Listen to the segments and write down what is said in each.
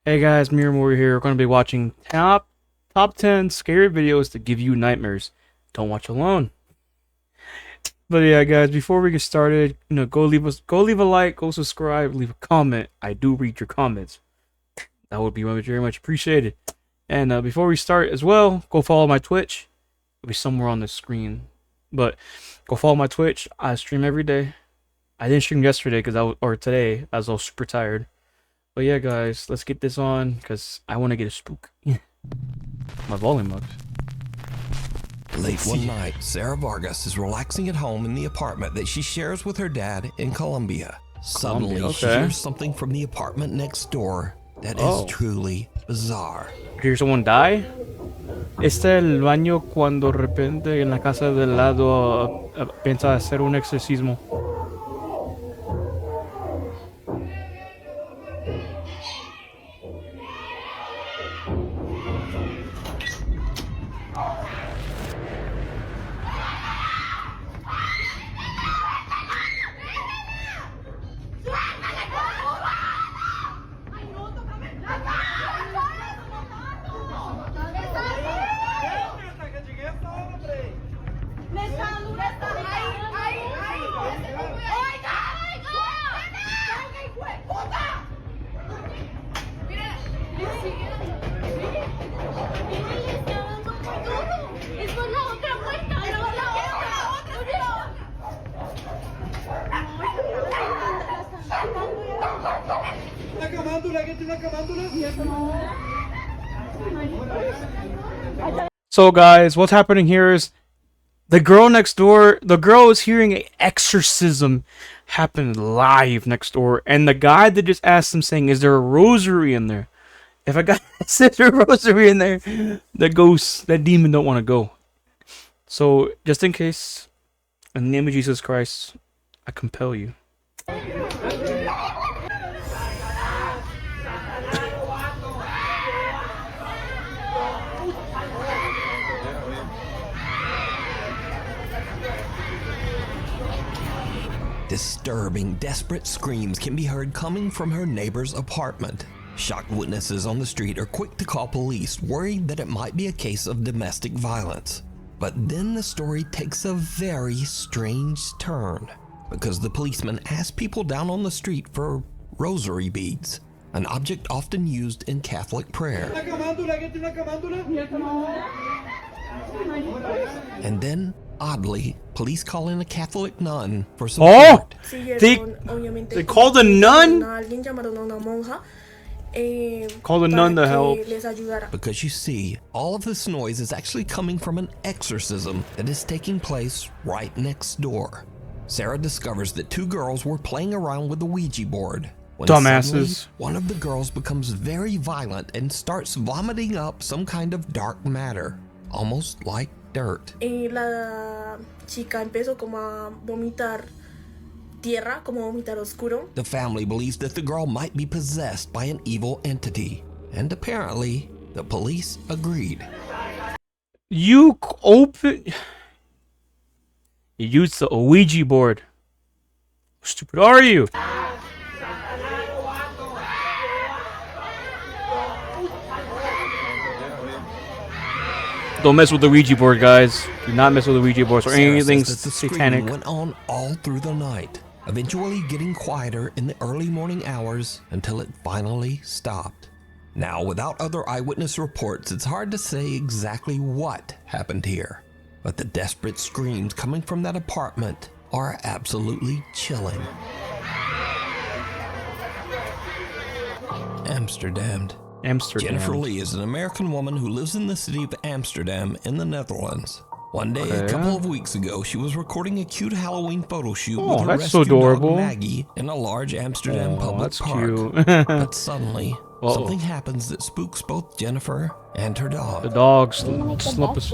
Hey guys, Miyamura here. We're going to be watching top 10 scary videos that give you nightmares. Don't watch alone. But yeah, guys, before we get started, go leave a like, go subscribe, leave a comment. I do read your comments. That would be very much appreciated. And before we start as well, go follow my Twitch. It'll be somewhere on the screen. But go follow my Twitch. I stream every day. I didn't stream yesterday or today, as I was super tired. But yeah, guys, let's get this on because I want to get a spook. My volume up. Late one night, Sarah Vargas is relaxing at home in the apartment that she shares with her dad in Colombia. Suddenly, she hears something from the apartment next door that is truly bizarre. Hear someone die? Este es el baño cuando de repente en la casa del lado piensa hacer un exorcismo. So guys, what's happening here is the girl next door, the girl is hearing an exorcism happen live next door, and the guy that just asked him saying, is there a rosary in there? If a guy says there's a rosary in there, that demon don't want to go. So just in case, in the name of Jesus Christ, I compel you. Disturbing, desperate screams can be heard coming from her neighbor's apartment. Shocked witnesses on the street are quick to call police, worried that it might be a case of domestic violence. But then the story takes a very strange turn, because the policeman asked people down on the street for rosary beads, an object often used in Catholic prayer. And then, oddly, police call in a Catholic nun for support. They called a nun? Called a nun to help. Because you see, all of this noise is actually coming from an exorcism that is taking place right next door. Sarah discovers that two girls were playing around with the Ouija board. When Dumbasses. Suddenly, one of the girls becomes very violent and starts vomiting up some kind of dark matter, almost like dirt. La chica empezó como a vomitar tierra, como vomitar oscuro. The family believes that the girl might be possessed by an evil entity, and apparently the police agreed. You used the Ouija board. How stupid are you? Don't mess with the Ouija board, guys. Do not mess with the Ouija boards or anything satanic. Went on all through the night, eventually getting quieter in the early morning hours until it finally stopped. Now, without other eyewitness reports, it's hard to say exactly what happened here, but the desperate screams coming from that apartment are absolutely chilling. Amsterdam. Jennifer Lee is an American woman who lives in the city of Amsterdam in the Netherlands. One day, a couple of weeks ago, she was recording a cute Halloween photo shoot with her rescue dog Maggie in a large Amsterdam public park. But suddenly, something happens that spooks both Jennifer and her dog. The dog slept.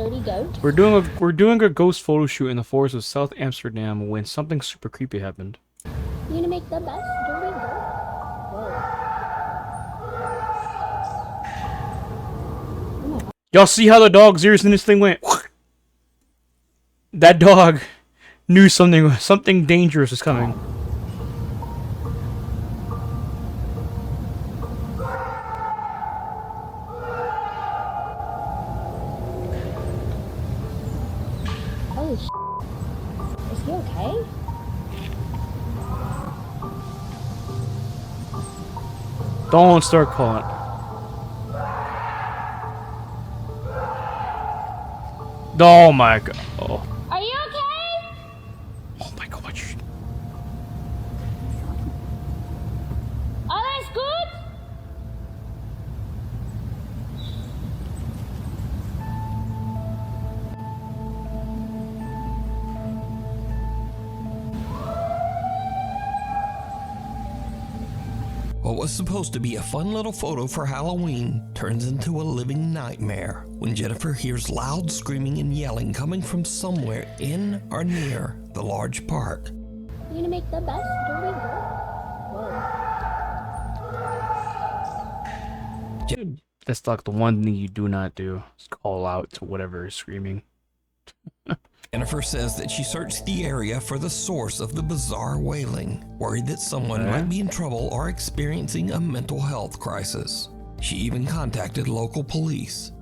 We're doing a ghost photo shoot in the forest of South Amsterdam when something super creepy happened. You're gonna make the best dirty dog. Y'all see how the dog's ears in this thing went? That dog knew something dangerous was coming. okay? Don't start calling. Oh my god. Oh, Are you okay? oh my god. All is good? What was supposed to be a fun little photo for Halloween turns into a living nightmare when Jennifer hears loud screaming and yelling coming from somewhere in or near the large park. You gonna make the best dirty girl? Whoa. That's like the one thing you do not do. Is call out to whatever is screaming. Jennifer says that she searched the area for the source of the bizarre wailing, worried that someone might be in trouble or experiencing a mental health crisis. She even contacted local police.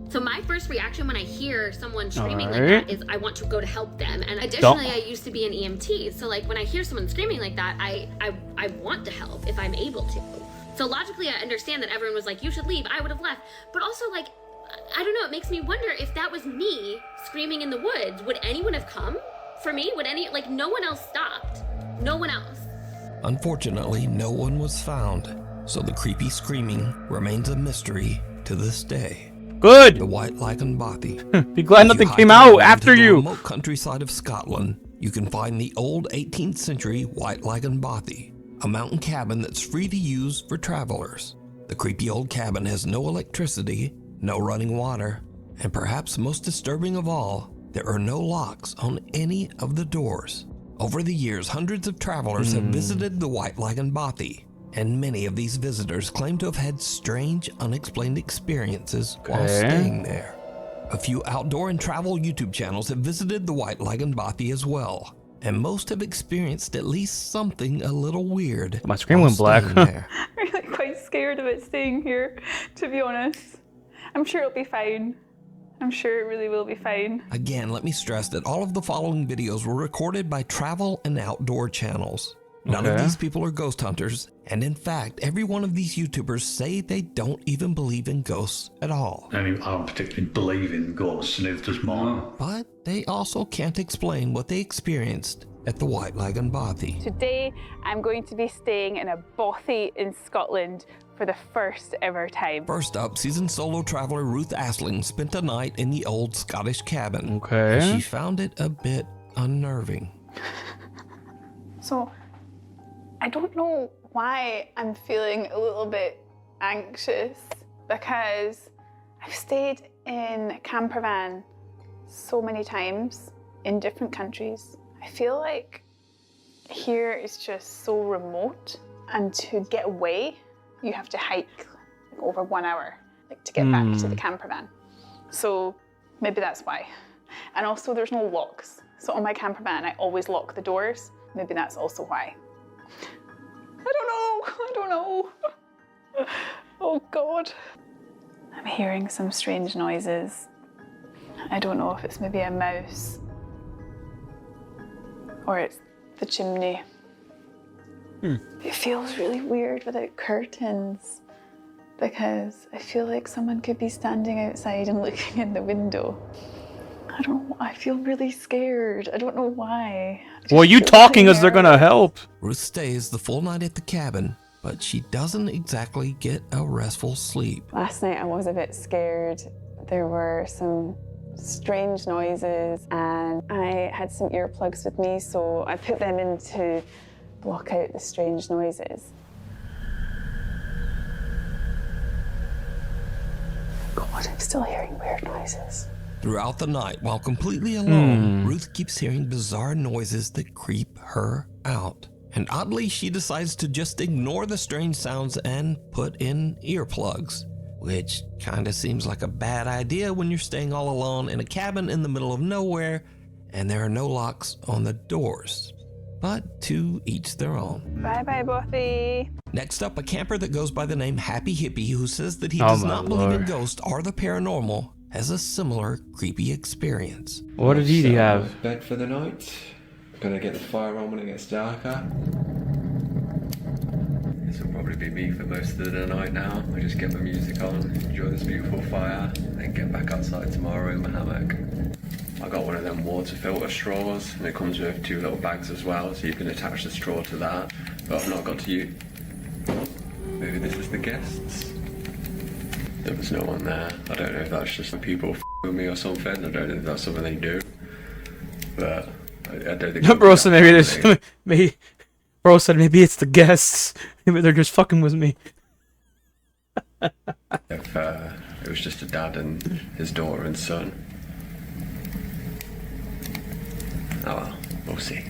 So my first reaction when I hear someone screaming like Alright. that is I want to go to help them. And additionally, I used to be an EMT. So like when I hear someone screaming like that, I want to help if I'm able to. So logically, I understand that everyone was like, you should leave. I would have left. But also like, I don't know, it makes me wonder if that was me screaming in the woods, would anyone have come for me? Would any, like no one else stopped. No one else. Unfortunately, no one was found, so the creepy screaming remains a mystery to this day. Good. The White Lichen Bothy. Be glad If nothing hike came out out into after the you. remote countryside of Scotland, you can find the old 18th century White Lichen Bothy, a mountain cabin that's free to use for travelers. The creepy old cabin has no electricity, no running water, and perhaps most disturbing of all, there are no locks on any of the doors. Over the years, hundreds of travelers have visited the White Lichen Bothy, and many of these visitors claim to have had strange, unexplained experiences while staying there. A few outdoor and travel YouTube channels have visited the White Lichen Bothy as well, and most have experienced at least something a little weird. My screen while went black. staying there. I'm really quite scared about staying here, to be honest. I'm sure it'll be fine. I'm sure it really will be fine. Again, let me stress that all of the following videos were recorded by travel and outdoor channels. None of Okay. these people are ghost hunters, and in fact, every one of these YouTubers say they don't even believe in ghosts at all. I mean, I don't particularly believe in ghosts, and neither does mine. But they also can't explain what they experienced at the White Lichen Bothy. Today, I'm going to be staying in a bothy in Scotland for the first ever time. First up, seasoned solo traveler Ruth Asling spent a night in the old Scottish cabin. Okay. And she found it a bit unnerving. So, I don't know why I'm feeling a little bit anxious because I've stayed in a camper van so many times in different countries. I feel like here is just so remote, and to get away, you have to hike over 1 hour, like to get back to the camper van. So maybe that's why. And also there's no locks. So on my camper van, I always lock the doors. Maybe that's also why. I don't know. Oh God. I'm hearing some strange noises. I don't know if it's maybe a mouse or it's the chimney. It feels really weird without curtains because I feel like someone could be standing outside and looking in the window. I don't know, I feel really scared. I don't know why. Well, you talking as they're gonna help. Ruth stays the full night at the cabin, but she doesn't exactly get a restful sleep. Last night I was a bit scared. There were some strange noises and I had some earplugs with me, so I put them in to block out the strange noises. God, I'm still hearing weird noises. Throughout the night, while completely alone, Ruth keeps hearing bizarre noises that creep her out. And oddly, she decides to just ignore the strange sounds and put in earplugs, which kinda seems like a bad idea when you're staying all alone in a cabin in the middle of nowhere and there are no locks on the doors. But to each their own. Bye-bye, Bothy. Next up, a camper that goes by the name Happy Hippie who says that he Oh does my not believe in Lord. ghosts or the paranormal has a similar creepy experience. What did he Set up have? my bed for the night. Gonna get the fire on when it gets darker. This will probably be me for most of the night now. I just get my music on, enjoy this beautiful fire, then get back outside tomorrow in my hammock. I got one of them water filter straws, and it comes with 2 little bags as well, so you can attach the straw to that. But I've not got to use. Maybe this is the guests. There was no one there. I don't know if that's just the people with me or something. I don't know if that's something they do. But I don't think. Bro said Bro said maybe it's the guests. Maybe they're just fucking with me. If it was just a dad and his daughter and son. Oh well, we'll see.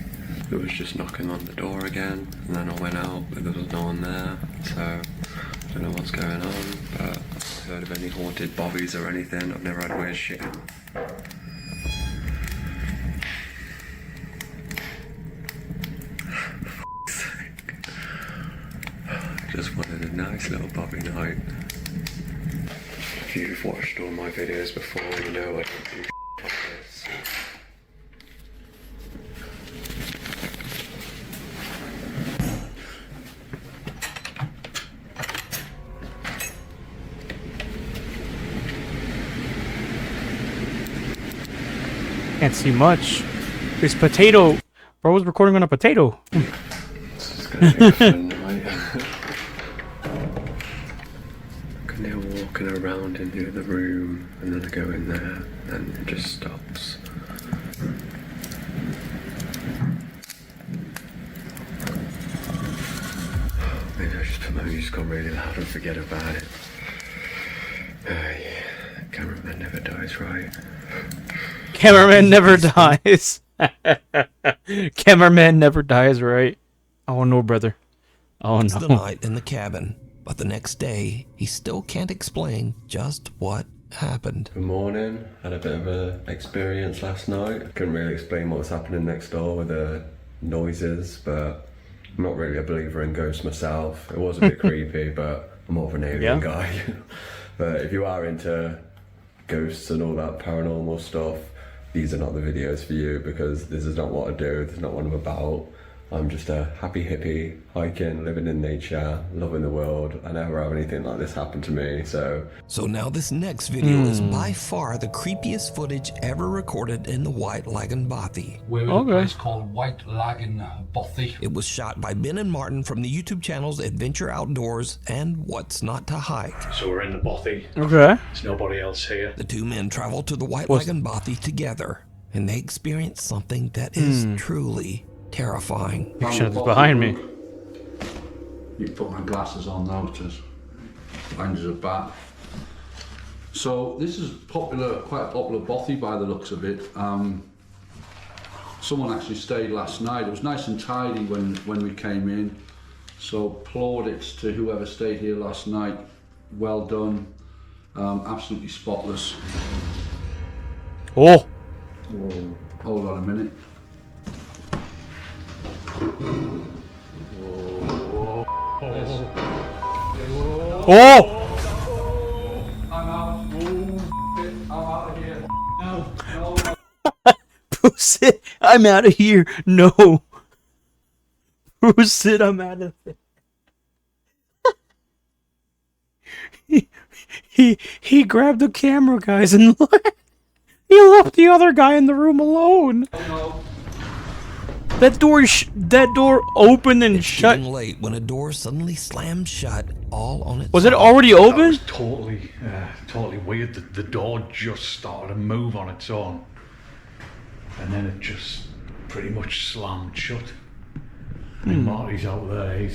It was just knocking on the door again, and then I went out, but there was no one there, so I don't know what's going on, but I've heard of any haunted bobbies or anything. I've never had weird shit. Just wanted a nice little bobby night. If you've watched all my videos before, you know I don't do like this. Can't see much. This potato. Bro was recording on a potato. This is gonna be a fun night. I can hear walking around into the room, and then I go in there, and it just stops. Maybe I just put my music on really loud and forget about it. Yeah. Cameraman never dies, right? Cameraman never dies. Cameraman never dies, right? Oh no, brother. Oh It's the no. night in the cabin, but the next day, he still can't explain just what happened. Good morning. Had a bit of an experience last night. Couldn't really explain what was happening next door with the noises, but I'm not really a believer in ghosts myself. It was a bit creepy, but I'm more of an alien guy. But if you are into ghosts and all that paranormal stuff, these are not the videos for you, because this is not what I do. This is not what I'm about. I'm just a happy hippie, hiking, living in nature, loving the world. I never have anything like this happen to me, so... So now this next video is by far the creepiest footage ever recorded in the White Lagoon Bothy. We're in a place called White Lagoon Bothy. It was shot by Ben and Martin from the YouTube channels Adventure Outdoors and What's Not to Hike. So we're in the Bothy. Okay. There's nobody else here. The two men traveled to the White Lagoon Bothy together, and they experienced something that is truly terrifying. Picture that's behind me. You put my glasses on now, just behind us a bat. So this is popular, quite a popular bothy by the looks of it. Someone actually stayed last night. It was nice and tidy when we came in. So plaudits to whoever stayed here last night. Well done. Absolutely spotless. Oh. Whoa. Hold on a minute. Oh! I'm out. I'm out of here. No. Bruce, I'm out of here. No. Bruce, I'm out of here. He grabbed the camera, guys, and he left the other guy in the room alone. No. That door opened and shut. Getting late when a door suddenly slammed shut all on its Was it own. already That open? was totally weird. The door just started to move on its own. And then it just pretty much slammed shut. And Marty's out there.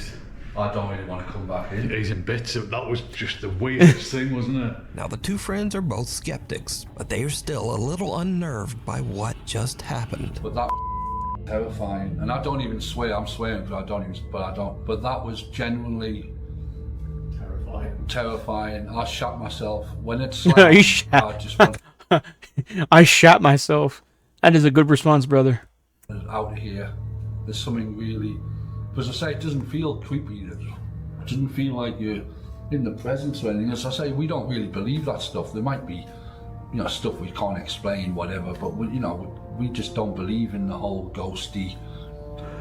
I don't really want to come back in. He's in bits. That was just the weirdest thing, wasn't it? Now the two friends are both skeptics, but they are still a little unnerved by what just happened. But that was terrifying, and I don't even swear. I'm swearing, but I don't. But that was genuinely terrifying. I shot myself when it slammed. You shot. I just wanted I shot myself. That is a good response, brother. out of here. There's something really, because I say it doesn't feel creepy. It doesn't feel like you're in the presence or anything. As I say, we don't really believe that stuff. There might be, stuff we can't explain, whatever. But we we just don't believe in the whole ghosty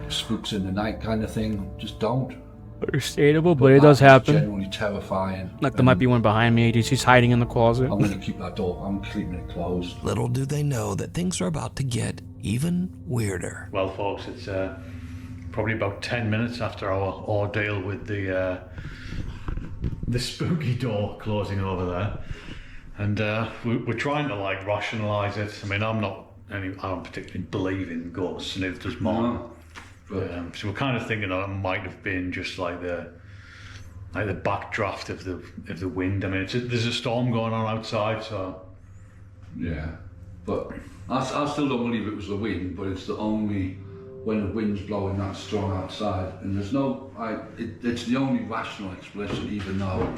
spooks in the night kind of thing. Just don't. Understandable, but it does happen. Genuinely terrifying. Like there might be one behind me. She's hiding in the closet. I'm going to keep that door. I'm keeping it closed. Little do they know that things are about to get even weirder. Well, folks, it's probably about 10 minutes after our ordeal with the spooky door closing over there, and we're trying to like rationalise it. I mean, I don't particularly believe in ghosts, and neither does Mark. So we're kind of thinking that it might have been just like the backdraft of the wind. I mean, there's a storm going on outside, so yeah. But I still don't believe it was the wind, but it's the only when the wind's blowing that strong outside, and there's no it's the only rational explanation, even though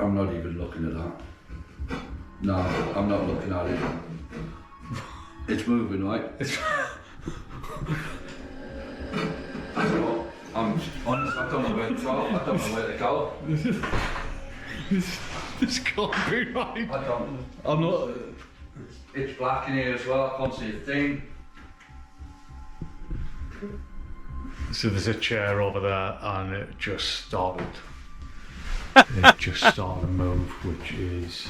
I'm not even looking at that. No, I'm not looking at it. It's moving, right? I don't know. I'm honest, I don't know where to go. I don't know where to go. this can't be right. I don't. I'm not. It's black in here as well. I can't see a thing. So there's a chair over there, and it just started. It just started to move, which is.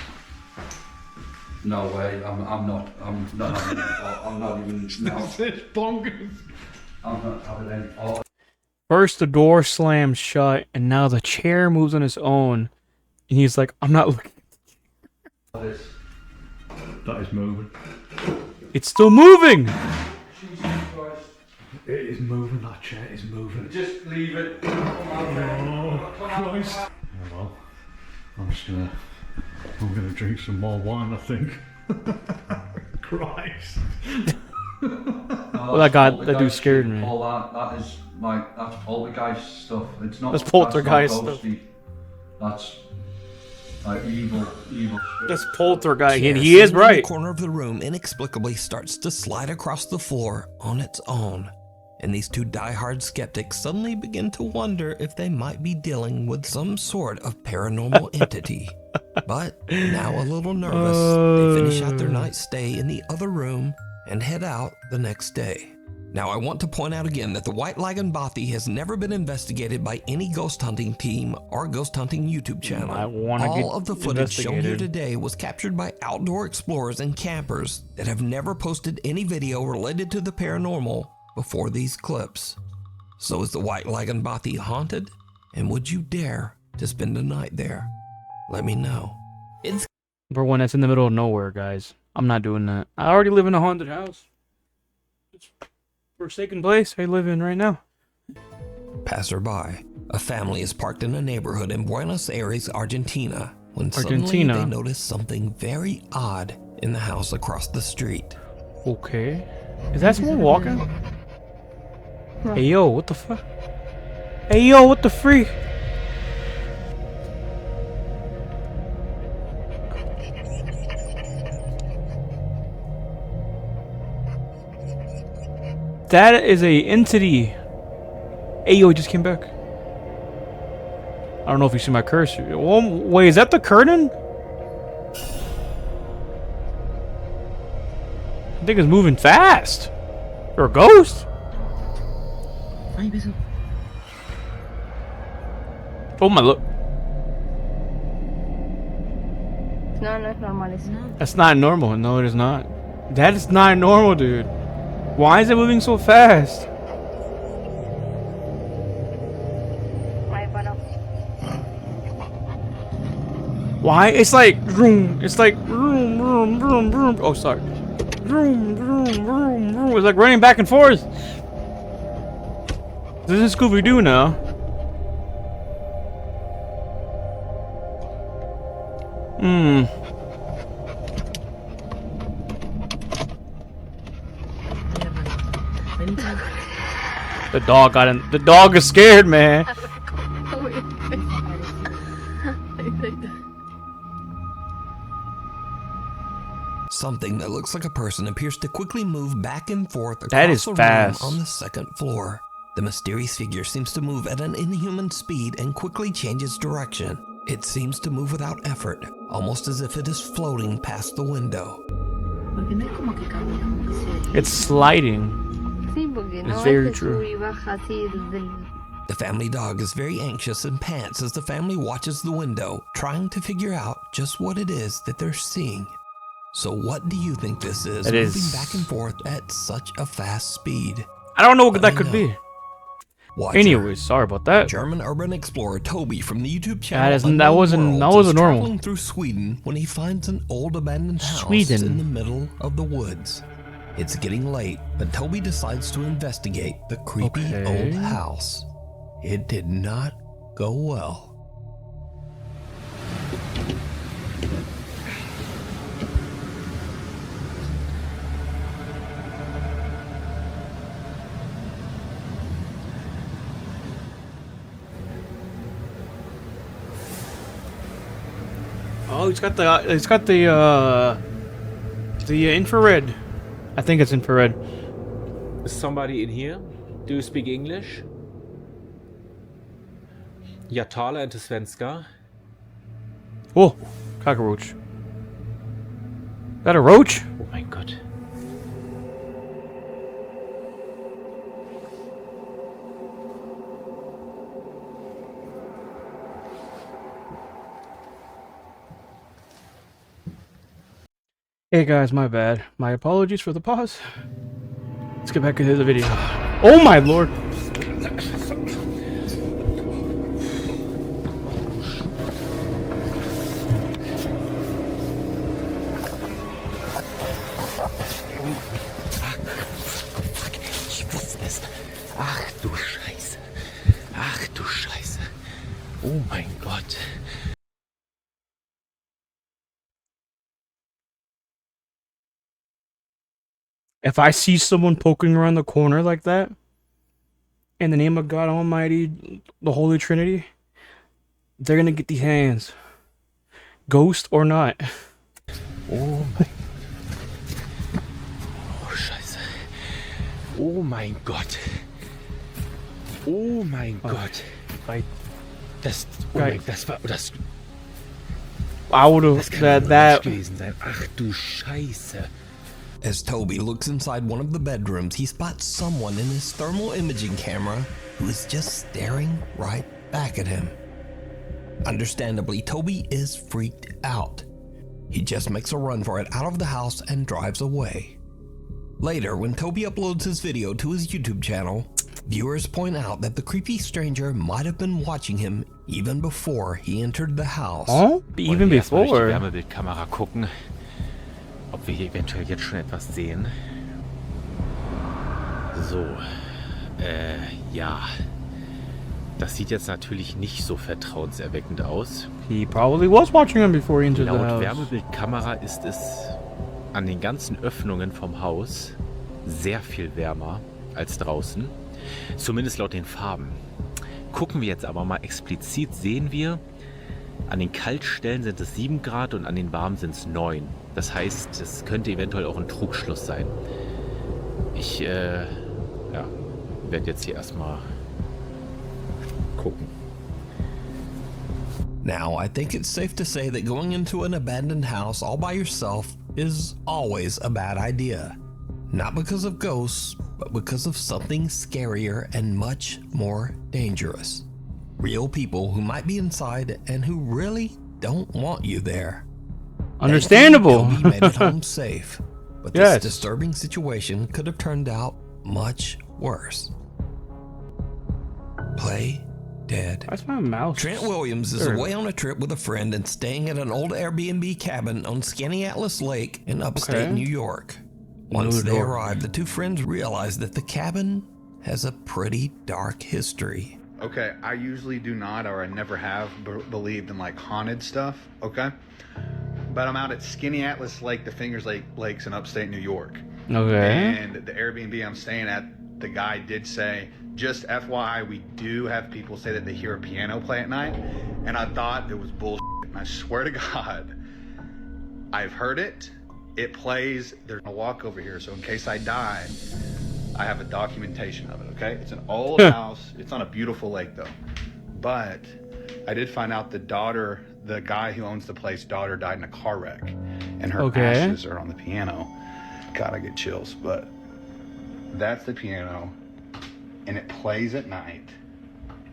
No way. I'm not even. No. It's bonkers. I'm not having any. First the door slams shut, and now the chair moves on its own. And he's like, I'm not looking. That is moving. It's still moving! Jesus Christ. It is moving, that chair is moving. Just leave it. Oh, Christ. Oh, well, I'm gonna drink some more wine, I think. Christ. Well, that dude scared me. All that's poltergeist stuff. It's not. That's poltergeist stuff. That's evil spirit. That's poltergeist. Chair He is sitting in right. the corner of the room inexplicably starts to slide across the floor on its own. And these two diehard skeptics suddenly begin to wonder if they might be dealing with some sort of paranormal entity. But now a little nervous, they finish out their night's stay in the other room and head out the next day. Now I want to point out again that the White Lagan Bothy has never been investigated by any ghost hunting team or ghost hunting YouTube channel. All of the footage shown here today was captured by outdoor explorers and campers that have never posted any video related to the paranormal before these clips. So is the White Lagan Bothy haunted? And would you dare to spend a night there? Let me know. It's Number one, that's in the middle of nowhere, guys. I'm not doing that. I already live in a haunted house. It's a forsaken place I live in right now. passerby. A family is parked in a neighborhood in Buenos Aires, Argentina, when suddenly they notice something very odd in the house across the street. Okay. Is that someone walking? Hey yo, what the fuck? Hey yo, what the freak? That is a entity. Hey yo, he just came back. I don't know if you see my cursor. Well, wait, is that the curtain? I think it's moving fast. Or a ghost? Oh my look. No, no es normal eso. That's not normal. No, it is not. That is not normal, dude. Why is it moving so fast? Ay, bueno. Why? It's like vroom. It's like vroom, vroom, vroom, vroom. Oh, sorry. Vroom, vroom, vroom, vroom. It's like running back and forth. This is Scooby-Doo now. Hmm. The dog got in. The dog is scared, man. Something that looks like a person appears to quickly move back and forth across That is the room fast. on the second floor. The mysterious figure seems to move at an inhuman speed and quickly changes direction. It seems to move without effort, almost as if it is floating past the window. It's sliding. It's very true. The family dog is very anxious and pants as the family watches the window, trying to figure out just what it is that they're seeing. So what do you think this is, moving back and forth at such a fast speed? I don't know what that could be. Watcher. Anyways, sorry about that. German urban explorer Toby from the YouTube channel That wasn't normal. Traveling through Sweden when he finds an old abandoned house in the middle of the woods. It's getting late, but Toby decides to investigate the creepy old house. It did not go well. Oh, it's got the infrared. I think it's infrared. Is somebody in here? Do you speak English? Ja, tala inte svenska. Oh, cockroach. Is that a roach? Oh mein Gott. Hey guys, my bad. My apologies for the pause. Let's get back into the video. Oh my lord! Ach du Scheiße. Ach du Scheiße. Oh mein Gott. If I see someone poking around the corner like that, in the name of God Almighty, the Holy Trinity, they're gonna get these hands. Ghost or not. Oh mein Oh Scheiße. Oh mein Gott. Oh mein Gott. Das, oh mein, das war das. I would have that gewesen sein. Ach du Scheiße. As Toby looks inside one of the bedrooms, he spots someone in his thermal imaging camera who is just staring right back at him. Understandably, Toby is freaked out. He just makes a run for it out of the house and drives away. Later, when Toby uploads his video to his YouTube channel, viewers point out that the creepy stranger might have been watching him even before he entered the house. Oh, even before. Die Wärmebildkamera gucken, ob wir hier eventuell jetzt schon etwas sehen. So, ja. Das sieht jetzt natürlich nicht so vertrauenserweckend aus. He probably was watching him before he entered the Laut house. Wärmebildkamera ist es an den ganzen Öffnungen vom Haus sehr viel wärmer als draußen. Zumindest laut den Farben. Gucken wir jetzt aber mal explizit, sehen wir, an den Kaltstellen sind es 7 Grad und an den warmen sind es 9. Das heißt, es könnte eventuell auch ein Trugschluss sein. Ich werde jetzt hier erstmal gucken. Now, I think it's safe to say that going into an abandoned house all by yourself is always a bad idea. Not because of ghosts, but because of something scarier and much more dangerous. Real people who might be inside and who really don't want you there. Understandable. Toby made it home safe, but this Yes. disturbing situation could have turned out much worse. Play dead. That's my mouse. Trent Williams is away on a trip with a friend and staying at an old Airbnb cabin on Skaneateles Lake in upstate New York. Once they arrive, the two friends realize that the cabin has a pretty dark history. Okay, I usually do not, or I never have believed in like haunted stuff, okay? But I'm out at Skaneateles Lake, the Fingers Lakes in upstate New York. Okay. And the Airbnb I'm staying at, the guy did say, just FYI, we do have people say that they hear a piano play at night. And I thought it was bullshit. And I swear to God, I've heard it. It plays. There's a walk over here. So in case I die, I have a documentation of it, okay? It's an old house. It's on a beautiful lake, though. But I did find out the guy who owns the place, daughter died in a car wreck, and her Okay. ashes are on the piano. God, I get chills, but that's the piano, and it plays at night,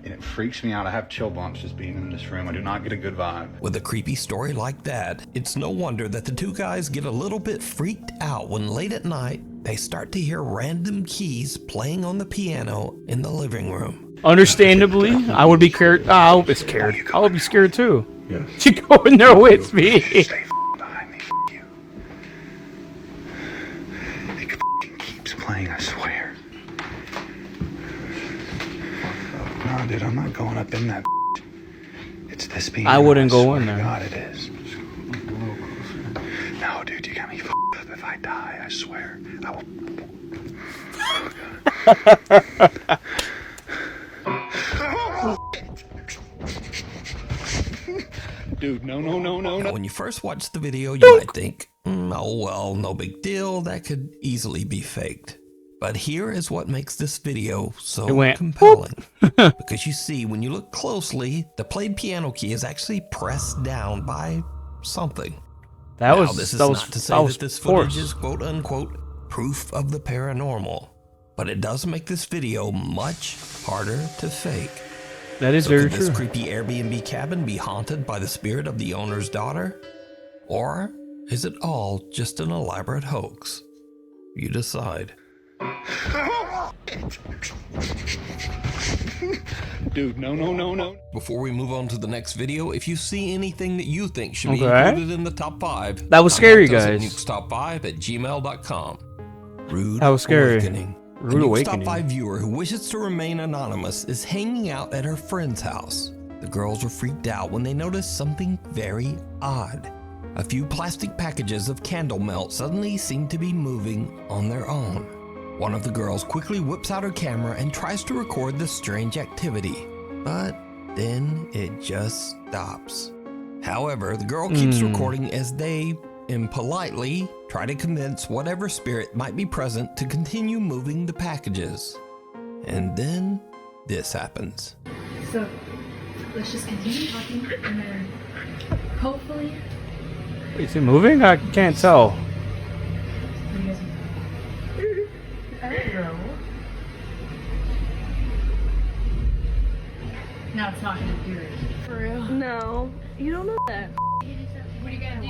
and it freaks me out. I have chill bumps just being in this room. I do not get a good vibe. With a creepy story like that, it's no wonder that the two guys get a little bit freaked out when late at night they start to hear random keys playing on the piano in the living room. Understandably, I would be scared. I would be scared. I would be scared too. Yeah. She go in there with me. Stay behind me, you. It keeps playing, I swear. No, dude, I'm not going up in that. It's this piano. I wouldn't go in there. God, it is. No, dude, you got me up. If I die, I swear, I will. Dude, no. Now, when you first watch the video, you might think, oh well, no big deal, that could easily be faked. But here is what makes this video so compelling. Because you see, when you look closely, the played piano key is actually pressed down by something. This is not to say that this footage is quote unquote proof of the paranormal, but it does make this video much harder to fake. That is very true. Could this creepy Airbnb cabin be haunted by the spirit of the owner's daughter? Or is it all just an elaborate hoax? You decide. Dude, no. Before we move on to the next video, if you see anything that you think should be included in the top 5, that was scary, guys. nukestop5@gmail.com. That was scary. Awakening. Rude Awakening. A Top 5 viewer who wishes to remain anonymous is hanging out at her friend's house. The girls were freaked out when they noticed something very odd. A few plastic packages of candle melt suddenly seem to be moving on their own. One of the girls quickly whips out her camera and tries to record the strange activity, but then it just stops. However, the girl keeps recording as they, impolitely, try to convince whatever spirit might be present to continue moving the packages. And then this happens. So let's just continue talking and then hopefully. Is it moving? I can't tell. I don't know. Now it's not gonna do it. For real? No. You don't know that. What are you gonna do?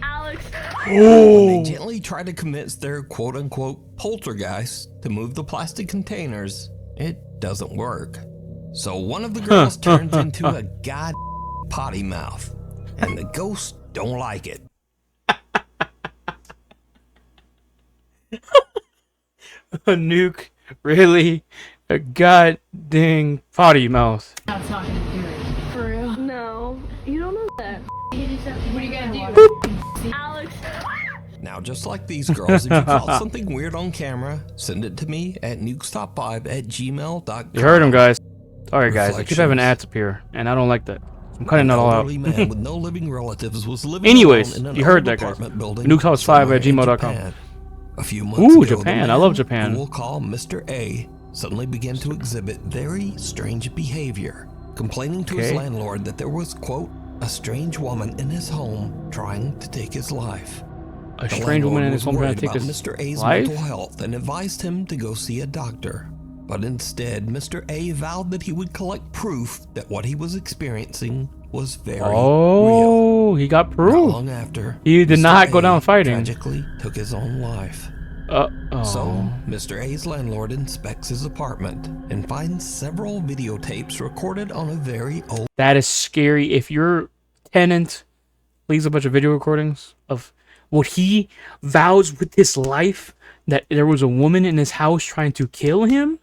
Alex. When they gently try to convince their quote-unquote poltergeist to move the plastic containers, it doesn't work. So one of the girls turns into a god potty mouth, and the ghosts don't like it. A nuke, really? A god dang potty mouth. Now it's not gonna do it. For real? No. You don't know that. What are you gonna do? Alex. Now, just like these girls, if you caught something weird on camera, send it to me at nukestop5@gmail.com. You heard him, guys. Sorry, guys. I keep having ads appear, and I don't like that. I'm cutting that all out. Man with no living relatives was living Anyways, alone in an you heard old that, guys. apartment building nukestop5@gmail.com. A few months ago, Japan. the I love man Japan. who we'll call Mr. A suddenly began to exhibit very strange behavior, complaining to his landlord that there was, quote, a strange woman in his home trying to take his life. A strange woman in his home trying to take his Mr. A's life? mental health and advised him to go see a doctor. But instead, Mr. A vowed that he would collect proof that what he was experiencing was very real. He got proof. Not long after, He did Mr. not go down A fighting. tragically took his own life. So, Mr. A's landlord inspects his apartment and finds several videotapes recorded on a very old... That is scary. If your tenant leaves a bunch of video recordings of what he vows with his life, that there was a woman in his house trying to kill him,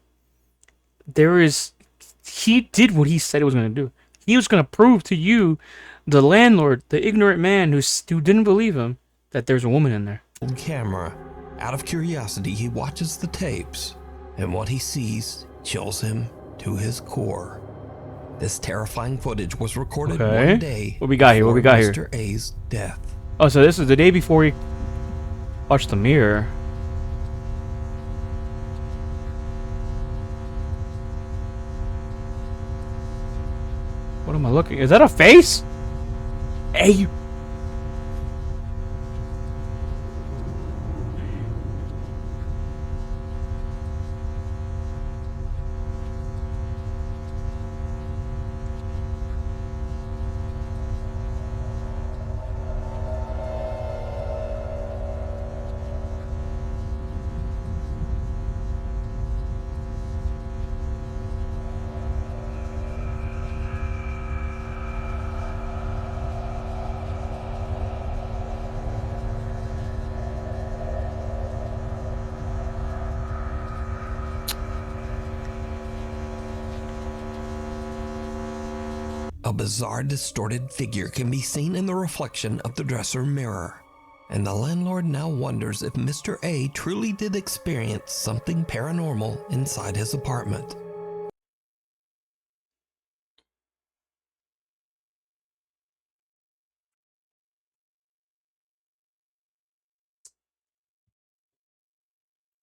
he did what he said he was going to do. He was going to prove to you, the landlord, the ignorant man who didn't believe him, that there's a woman in there. Camera. Out of curiosity, he watches the tapes, and what he sees chills him to his core. This terrifying footage was recorded one day What we got here? Mr. A's death. Oh, so this is the day before he watched the mirror. What am I looking? Is that a face? Hey. A bizarre, distorted figure can be seen in the reflection of the dresser mirror, and the landlord now wonders if Mr. A truly did experience something paranormal inside his apartment.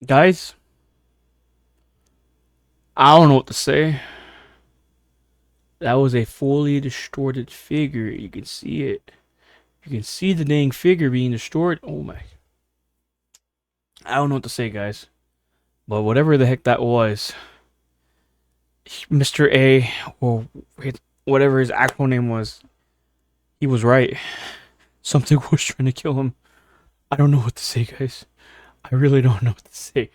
Guys, I don't know what to say. That was a fully distorted figure. You can see it. You can see the dang figure being distorted. Oh my. I don't know what to say, guys. But whatever the heck that was, Mr. A, or whatever his actual name was, he was right. Something was trying to kill him. I don't know what to say, guys. I really don't know what to say.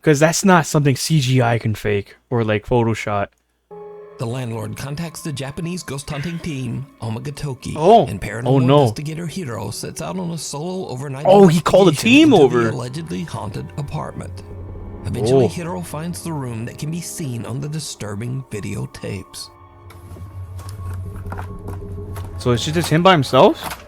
Because that's not something CGI can fake or like Photoshop. The landlord contacts the Japanese ghost hunting team, Omagatoki, and paranormal investigator Hiro sets out on a solo overnight he called a team into over. the allegedly haunted apartment. Eventually, Hiro finds the room that can be seen on the disturbing videotapes. So it's just him by himself?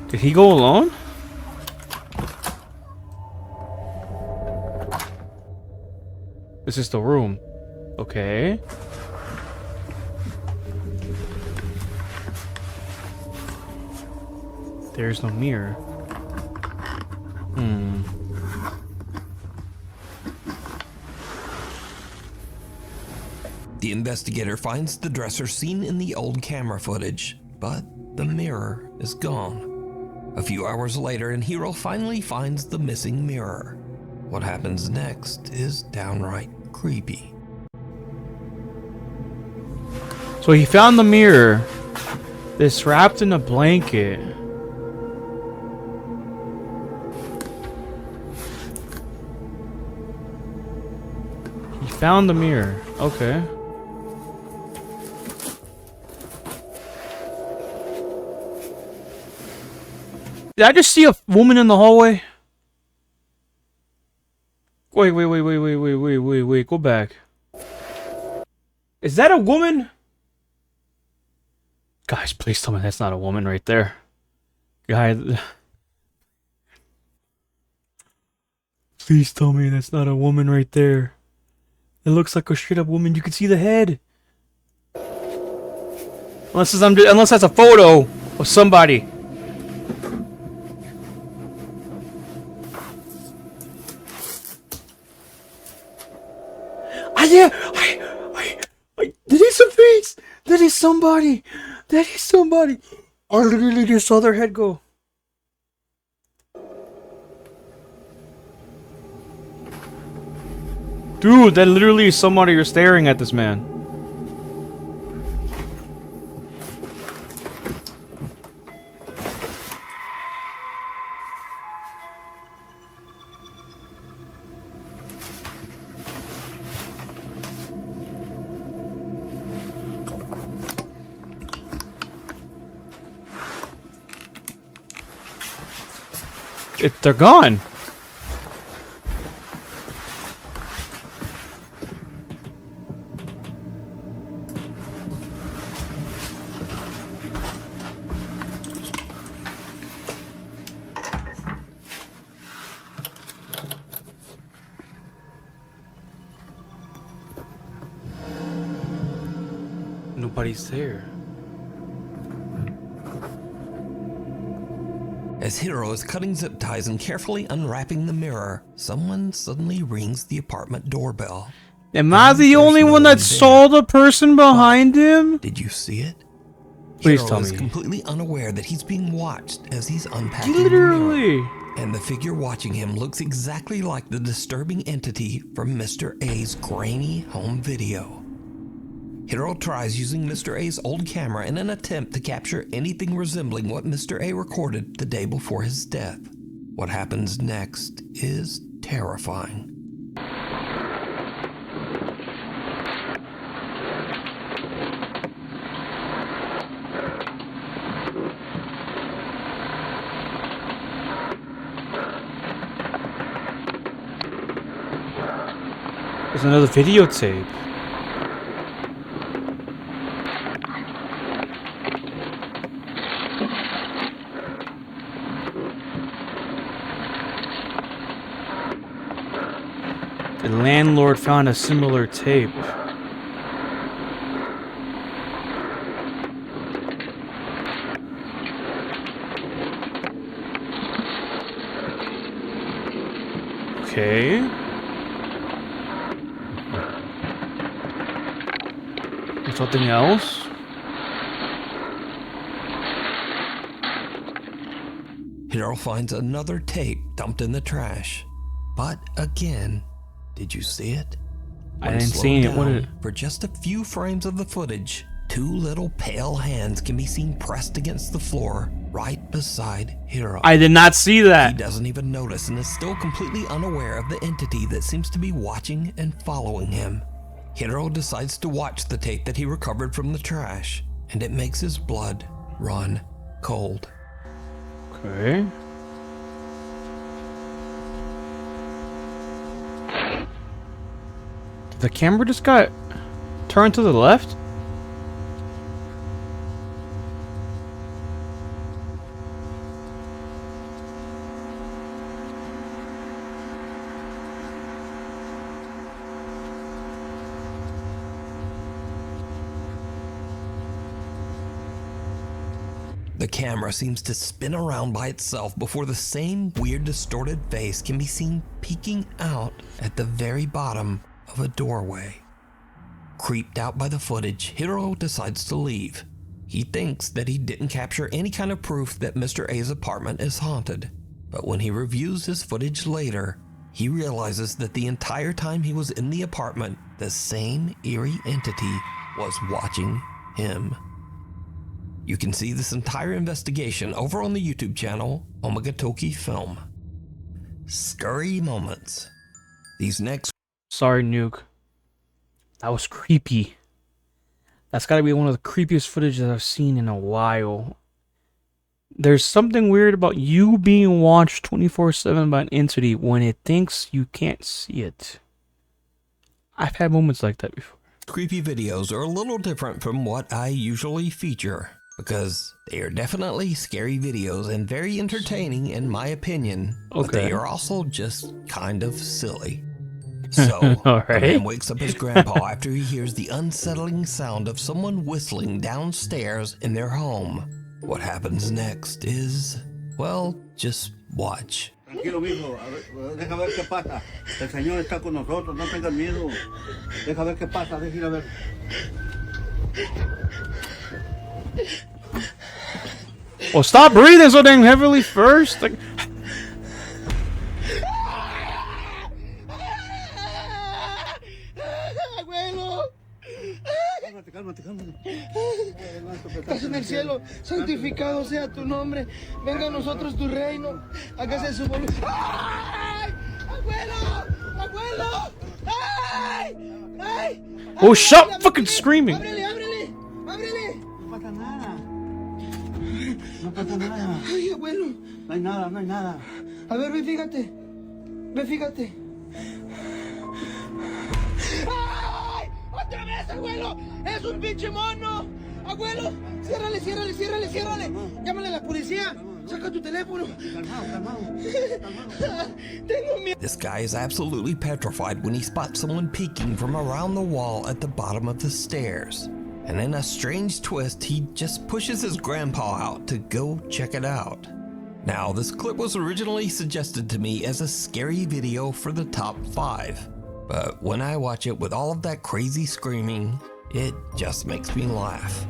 Did he go alone? This is the room. Okay. There's no mirror. The investigator finds the dresser seen in the old camera footage, but the mirror is gone. A few hours later, and Hiro finally finds the missing mirror. What happens next is downright creepy. So he found the mirror. It's wrapped in a blanket. He found the mirror. Okay. Did I just see a woman in the hallway? Wait, go back. Is that a woman? Guys, please tell me that's not a woman right there. Guys. Please tell me that's not a woman right there. It looks like a straight up woman. You can see the head. Unless that's a photo of somebody. Yeah, that is a face. That is somebody. That is somebody. I literally just saw their head go. Dude, that literally is somebody you're staring at this man. They're gone. Nobody's there. As Hiro is cutting zip ties and carefully unwrapping the mirror, someone suddenly rings the apartment doorbell. Am I the only one that saw the person behind him? Did you see it? Please Hiro tell is me. completely unaware that he's being watched as he's unpacking Literally. the mirror. And the figure watching him looks exactly like the disturbing entity from Mr. A's grainy home video. Hiro tries using Mr. A's old camera in an attempt to capture anything resembling what Mr. A recorded the day before his death. What happens next is terrifying. There's another videotape. The landlord found a similar tape. Okay. Something else? Hiro finds another tape dumped in the trash. But again, did you see it? I When didn't slowed see it. What down did it? For just a few frames of the footage, two little pale hands can be seen pressed against the floor right beside Hiro. I did not see He that. doesn't even notice and is still completely unaware of the entity that seems to be watching and following him. Hiro decides to watch the tape that he recovered from the trash, and it makes his blood run cold. Okay. The camera just got turned to the left? The camera seems to spin around by itself before the same weird distorted face can be seen peeking out at the very bottom of a doorway. Creeped out by the footage, Hiro decides to leave. He thinks that he didn't capture any kind of proof that Mr. A's apartment is haunted. But when he reviews his footage later, he realizes that the entire time he was in the apartment, the same eerie entity was watching him. You can see this entire investigation over on the YouTube channel, Omagatoki Film. Scary moments. These next... Sorry, Nuke. That was creepy. That's gotta be one of the creepiest footage that I've seen in a while. There's something weird about you being watched 24/7 by an entity when it thinks you can't see it. I've had moments like that before. creepy videos are a little different from what I usually feature, because they are definitely scary videos and very entertaining in my opinion, but they are also just kind of silly. So, a man wakes up his grandpa after he hears the unsettling sound of someone whistling downstairs in their home. What happens next is, well, just watch. Tranquilo, mijo. Deja ver qué pasa. El Señor está con nosotros. No tengas miedo. Deja ver qué pasa. Deja ir a ver. Well, stop breathing so dang heavily first. Like, Cálmate, cálmate. Estás en el cielo, santificado sea tu nombre. Venga a nosotros tu reino. Hágase su voluntad. ¡Ay! ¡Abuelo! ¡Abuelo! ¡Ay! ¡Ay! oh, stop fucking screaming. ¡Ábrele, ábrele! ¡Ábrele! No pasa nada. No pasa nada. ¡Ay, abuelo! No hay nada, no hay nada. A ver, ve, fíjate. Ve, fíjate. ¡Ay! ¡Otra vez, abuelo! ¡Es un pinche mono! ¡Abuelo! ¡Ciérrale, ciérrale, ciérrale, ciérrale! ¡Llámale a la policía! ¡Saca tu teléfono! Tengo miedo. This guy is absolutely petrified when he spots someone peeking from around the wall at the bottom of the stairs. And in a strange twist, he just pushes his grandpa out to go check it out. Now, this clip was originally suggested to me as a scary video for the top 5, but when I watch it with all of that crazy screaming, it just makes me laugh.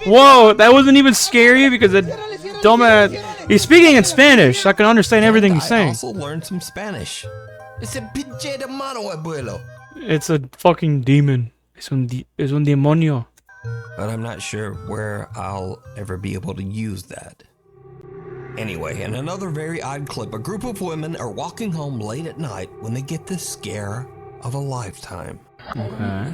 Whoa, that wasn't even scary because the dumbass, he's speaking in Spanish, so I can understand everything he's saying. I also learned some Spanish. It's a pinche de mano, abuelo. It's a fucking demon. Es un demonio. But I'm not sure where I'll ever be able to use that. Anyway, in another very odd clip, a group of women are walking home late at night when they get the scare of a lifetime. Okay.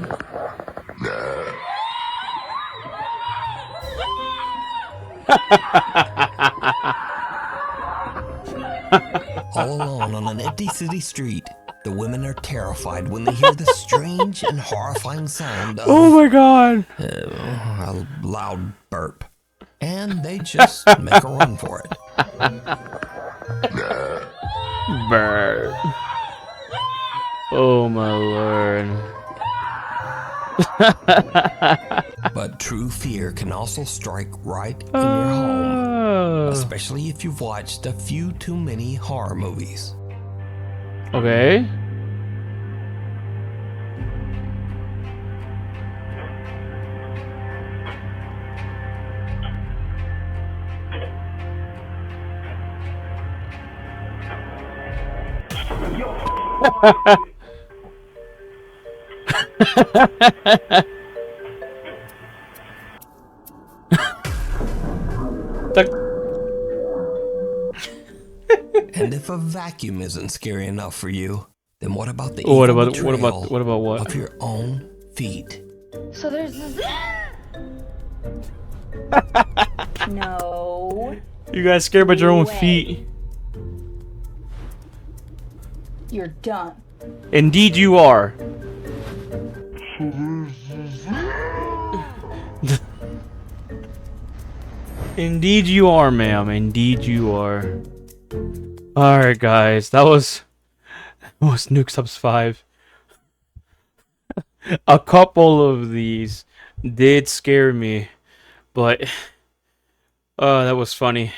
All alone on an empty city street, the women are terrified when they hear the strange and horrifying sound of oh my god! A loud burp. And they just make a run for it. Burp. Oh my lord. But true fear can also strike right in your home, especially if you've watched a few too many horror movies. Okay. And if a vacuum isn't scary enough for you, then what about the what evil about betrayal what? of your own feet? So there's this. No. You guys scared about your own way. feet. You're done. Indeed you are. Indeed you are, ma'am. Indeed you are. Alright guys, that was Nuke Subs 5. A couple of these did scare me, but that was funny.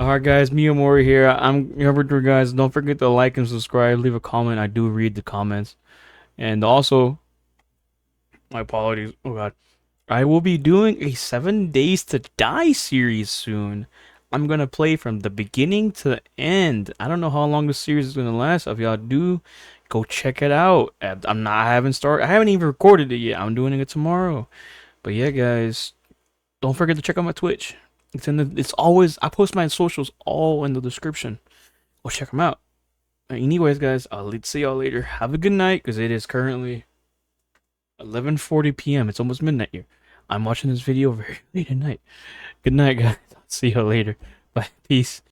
Alright guys, Miyamura here. I'm your Robert, guys. Don't forget to like and subscribe, leave a comment. I do read the comments. And also, my apologies. Oh god. I will be doing a 7 Days to Die series soon. I'm gonna play from the beginning to the end. I don't know how long the series is gonna last. If y'all do, go check it out. I haven't even recorded it yet. I'm doing it tomorrow. But yeah, guys, don't forget to check out my Twitch. It's always, I post my socials all in the description. Go check them out. Anyways, guys, I'll see y'all later. Have a good night, because it is currently 11:40 p.m. It's almost midnight here. I'm watching this video very late at night. Good night, guys. I'll see y'all later. Bye. Peace.